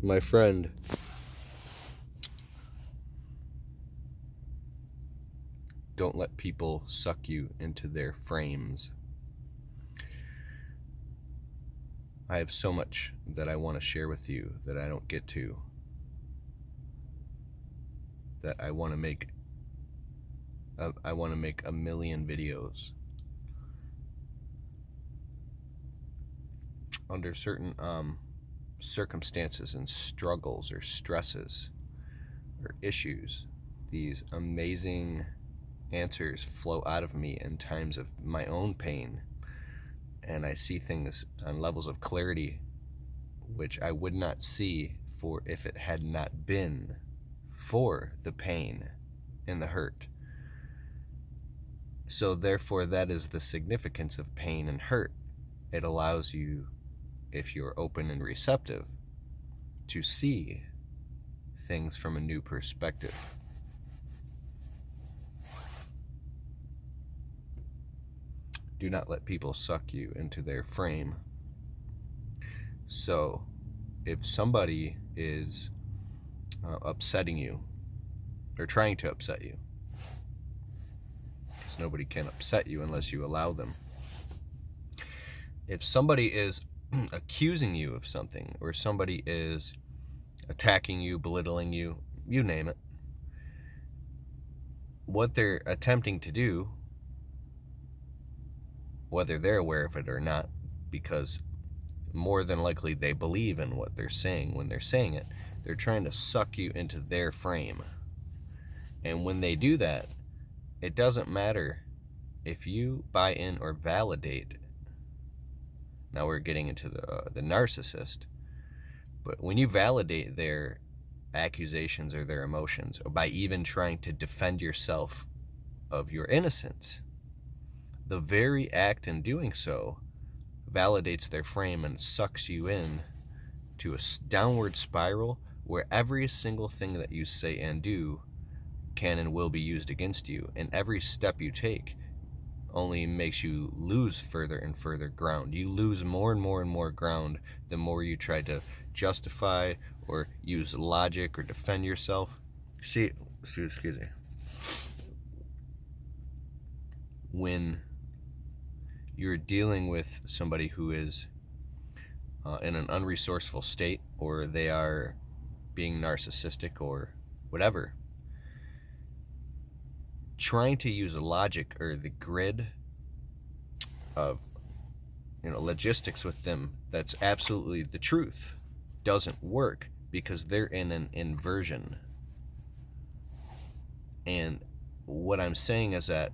My friend, don't let people suck you into their frames. I have so much that I want to share with you that I don't get to, that I want to make a million videos. Under certain circumstances and struggles or stresses or issues, these amazing answers flow out of me in times of my own pain, and I see things on levels of clarity which I would not see for if it had not been for the pain and the hurt. So therefore, that is the significance of pain and hurt. It allows you, if you're open and receptive, to see things from a new perspective. Do not let people suck you into their frame. So if somebody is upsetting you or trying to upset you, because nobody can upset you unless you allow them. If somebody is accusing you of something, or somebody is attacking you, belittling you, you name it, what they're attempting to do, whether they're aware of it or not, because more than likely they believe in what they're saying when they're saying it, they're trying to suck you into their frame. And when they do that, it doesn't matter if you buy in or validate. Now we're getting into the narcissist, but when you validate their accusations or their emotions, or by even trying to defend yourself of your innocence, the very act in doing so validates their frame and sucks you in to a downward spiral where every single thing that you say and do can and will be used against you, and every step you take only makes you lose further and further ground. You lose more and more and more ground the more you try to justify or use logic or defend yourself. Excuse me. When you're dealing with somebody who is in an unresourceful state, or they are being narcissistic or whatever, trying to use logic or the grid of logistics with them, that's absolutely the truth, doesn't work, because they're in an inversion. And what I'm saying is that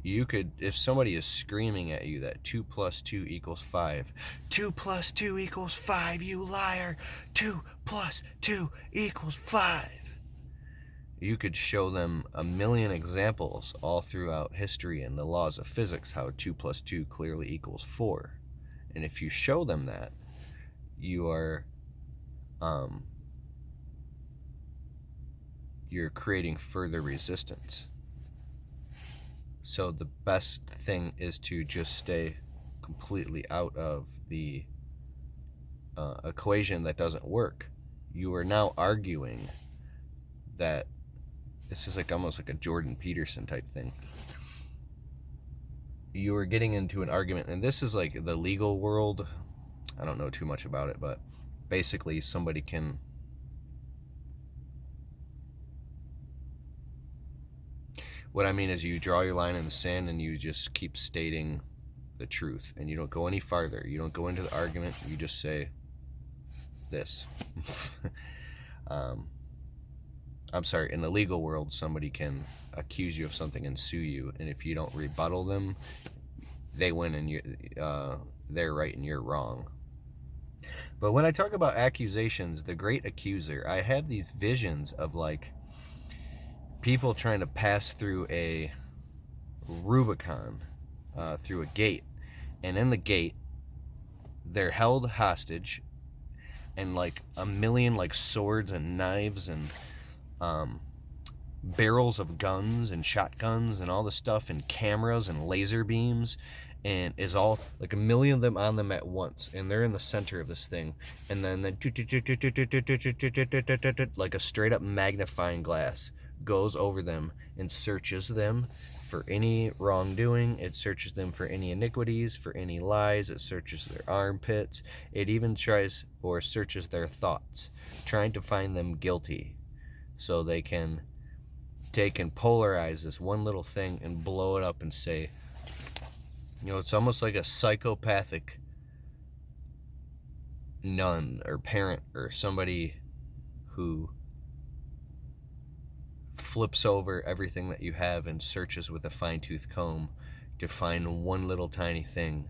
you could, if somebody is screaming at you that 2 + 2 = 5, 2 + 2 = 5, you liar, 2 + 2 = 5, you could show them a million examples all throughout history and the laws of physics how 2 + 2 clearly equals 4. And if you show them that, you are you're creating further resistance. So the best thing is to just stay completely out of the equation that doesn't work. You are now arguing that this is almost like a Jordan Peterson type thing. You are getting into an argument, and this is like the legal world. I don't know too much about it, but basically somebody can what I mean is you draw your line in the sand and you just keep stating the truth, and you don't go any farther. You don't go into the argument. You just say this. I'm sorry, in the legal world, somebody can accuse you of something and sue you, and if you don't rebuttal them, they win and they're right and you're wrong. But when I talk about accusations, the great accuser, I have these visions of like people trying to pass through a Rubicon, through a gate, and in the gate they're held hostage, and like a million like swords and knives and barrels of guns and shotguns and all this stuff, and cameras and laser beams, and is all like a million of them on them at once, and they're in the center of this thing, and then like a straight up magnifying glass goes over them and searches them for any wrongdoing. It searches them for any iniquities, for any lies. It searches their armpits. It even tries or searches their thoughts, trying to find them guilty, so they can take and polarize this one little thing and blow it up and say, it's almost like a psychopathic nun or parent or somebody who flips over everything that you have and searches with a fine-tooth comb to find one little tiny thing.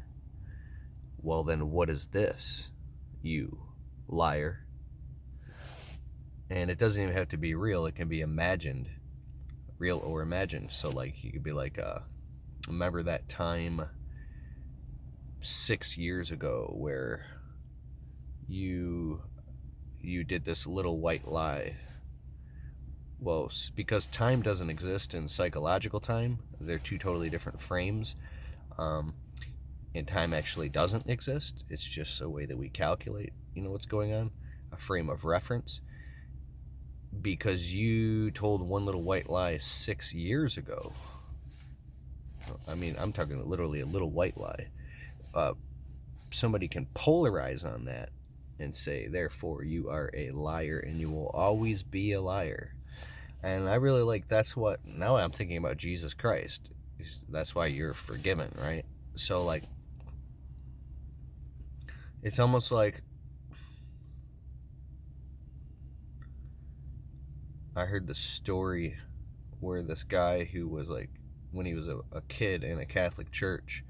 Well, then what is this, you liar? And it doesn't even have to be real. It can be imagined, real or imagined. So like you could be like, remember that time 6 years ago where you did this little white lie? Well, because time doesn't exist in psychological time, they're two totally different frames, and time actually doesn't exist. It's just a way that we calculate, what's going on, a frame of reference. Because you told one little white lie 6 years ago, I mean, I'm talking literally a little white lie, somebody can polarize on that and say, therefore, you are a liar and you will always be a liar. And I really like, that's what, now I'm thinking about Jesus Christ. That's why you're forgiven, right? So, like, it's almost like, I heard the story where this guy who was like, when he was a kid in a Catholic church,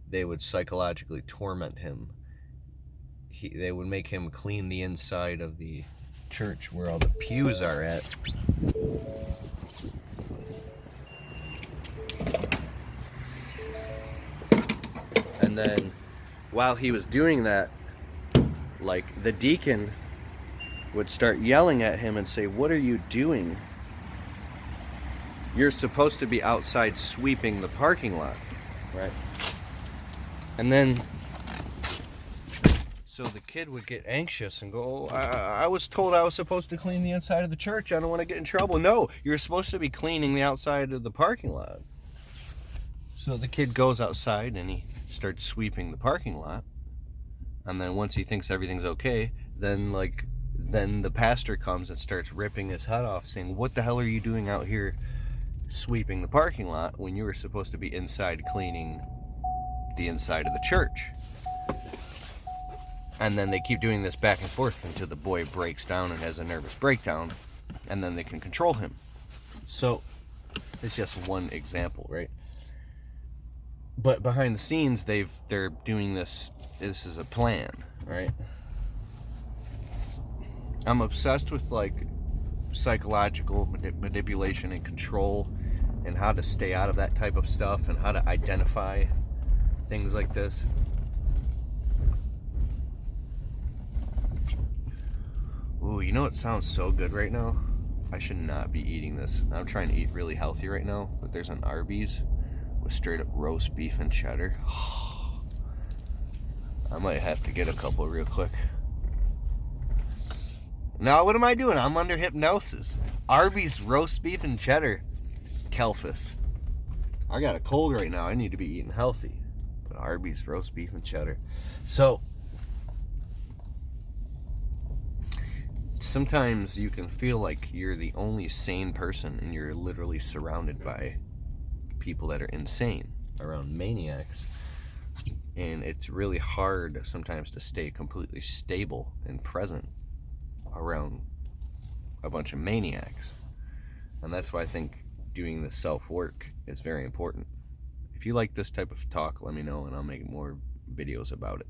they would psychologically torment him. They would make him clean the inside of the church where all the pews are at. And then while he was doing that, like, the deacon would start yelling at him and say, "What are you doing? You're supposed to be outside sweeping the parking lot," right? And then, so the kid would get anxious and go, I was told I was supposed to clean the inside of the church. I don't want to get in trouble. No, you're supposed to be cleaning the outside of the parking lot. So the kid goes outside and he starts sweeping the parking lot. And then once he thinks everything's okay, then the pastor comes and starts ripping his head off, saying, "What the hell are you doing out here sweeping the parking lot when you were supposed to be inside cleaning the inside of the church?" And then they keep doing this back and forth until the boy breaks down and has a nervous breakdown, and then they can control him. So it's just one example, right? But behind the scenes, they're doing this. This is a plan, right? I'm obsessed with like psychological manipulation and control, and how to stay out of that type of stuff, and how to identify things like this. Ooh, you know what sounds so good right now? I should not be eating this. I'm trying to eat really healthy right now, but there's an Arby's with straight up roast beef and cheddar. I might have to get a couple real quick. Now, what am I doing? I'm under hypnosis. Arby's roast beef and cheddar. Kelfus. I got a cold right now. I need to be eating healthy. But Arby's roast beef and cheddar. So, sometimes you can feel like you're the only sane person, and you're literally surrounded by people that are insane, around maniacs. And it's really hard sometimes to stay completely stable and present around a bunch of maniacs. And that's why I think doing the self-work is very important. If you like this type of talk, let me know and I'll make more videos about it.